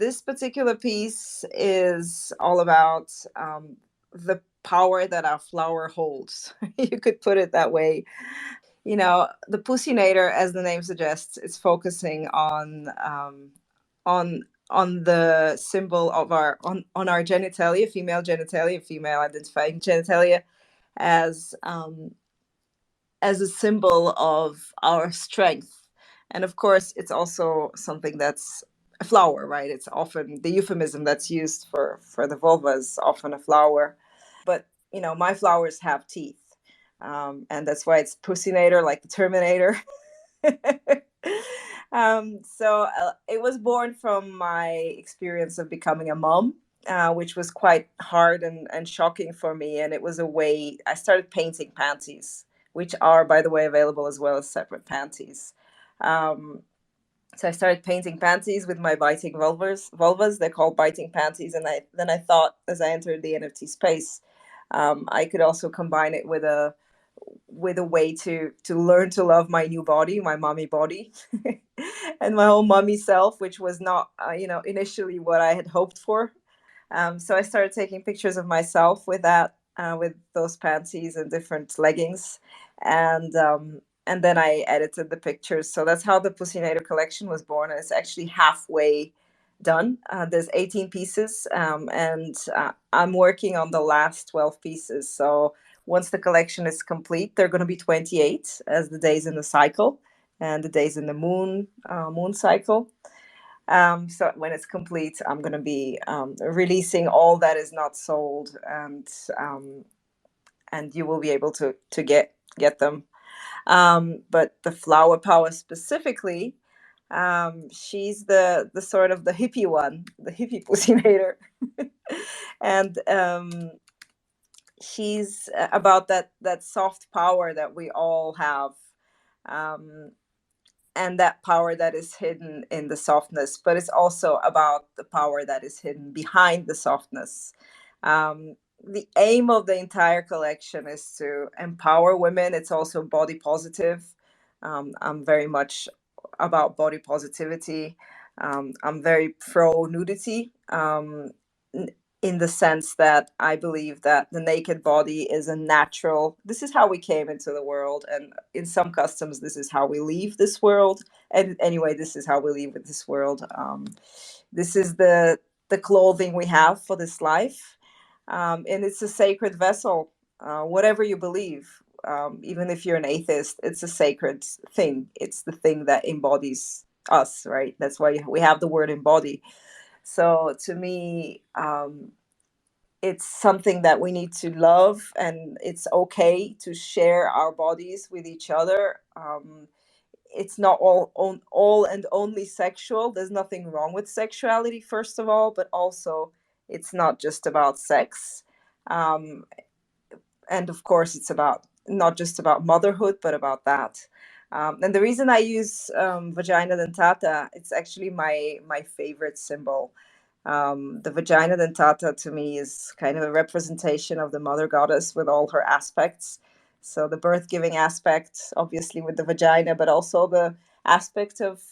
this particular piece is all about the power that our flower holds. You could put it that way. The Pusinator, as the name suggests, is focusing on on the symbol of on our genitalia, female identifying genitalia, as as a symbol of our strength. And of course, it's also something that's a flower, right? It's often the euphemism that's used for the vulva is often a flower. But my flowers have teeth, and that's why it's Pussinator, like the Terminator. So it was born from my experience of becoming a mom, which was quite hard and shocking for me. And it was a way I started painting panties, which are, by the way, available as well as separate panties. Um, so I started painting panties with my biting vulvas. They're called biting panties, and then I thought, as I entered the NFT space, I could also combine it with a way to learn to love my new body, my mommy body, and my whole mommy self, which was not initially what I had hoped for. So I started taking pictures of myself with that, with those panties and different leggings, and then I edited the pictures. So that's how the Pussinator collection was born. And it's actually halfway done. There's 18 pieces, and I'm working on the last 12 pieces. So once the collection is complete, there are going to be 28 as the days in the cycle and the days in the moon cycle. So when it's complete, I'm going to be releasing all that is not sold, and you will be able to get them. But the flower power specifically, she's the sort of the hippie one, the hippie Pussinator, and she's about that soft power that we all have. Um, and that power that is hidden in the softness, but it's also about the power that is hidden behind the softness. The aim of the entire collection is to empower women. It's also body positive. I'm very much about body positivity. I'm very pro nudity, in the sense that I believe that the naked body is a natural. This is how we came into the world, and in some customs, this is how we leave this world. And anyway, this is how we leave with this world. This is the clothing we have for this life, and it's a sacred vessel. Whatever you believe, even if you're an atheist, it's a sacred thing. It's the thing that embodies us, right? That's why we have the word embody. So to me, it's something that we need to love, and it's okay to share our bodies with each other. It's not all and only sexual. There's nothing wrong with sexuality, first of all, but also it's not just about sex. Um, and of course, it's about not just about motherhood, but about that. And the reason I use vagina dentata, it's actually my favorite symbol. The vagina dentata to me is kind of a representation of the mother goddess with all her aspects. So the birth giving aspect, obviously with the vagina, but also the aspect of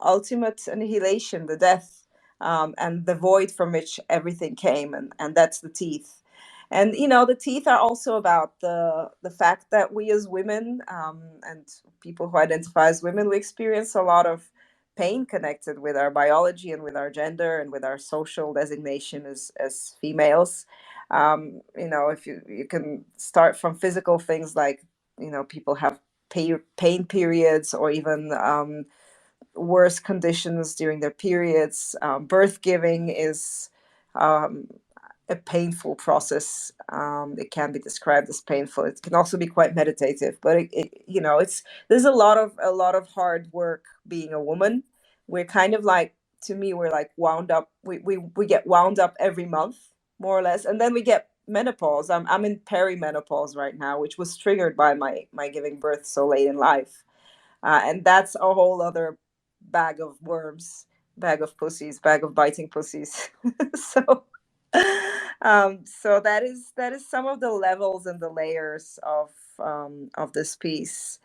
ultimate annihilation, the death, and the void from which everything came, and that's the teeth. And the teeth are also about the fact that we as women, and people who identify as women, we experience a lot of pain connected with our biology and with our gender and with our social designation as females. If you can start from physical things like, people have pain periods, or even worse conditions during their periods. Birth giving is um, a painful process. It can be described as painful. It can also be quite meditative, but it's there's a lot of hard work being a woman. We're kind of like, to me, we're like wound up. We get wound up every month, more or less, and then we get menopause. I'm in perimenopause right now, which was triggered by my giving birth so late in life, and that's a whole other bag of worms, bag of pussies, bag of biting pussies. so so that is some of the levels and the layers of this piece.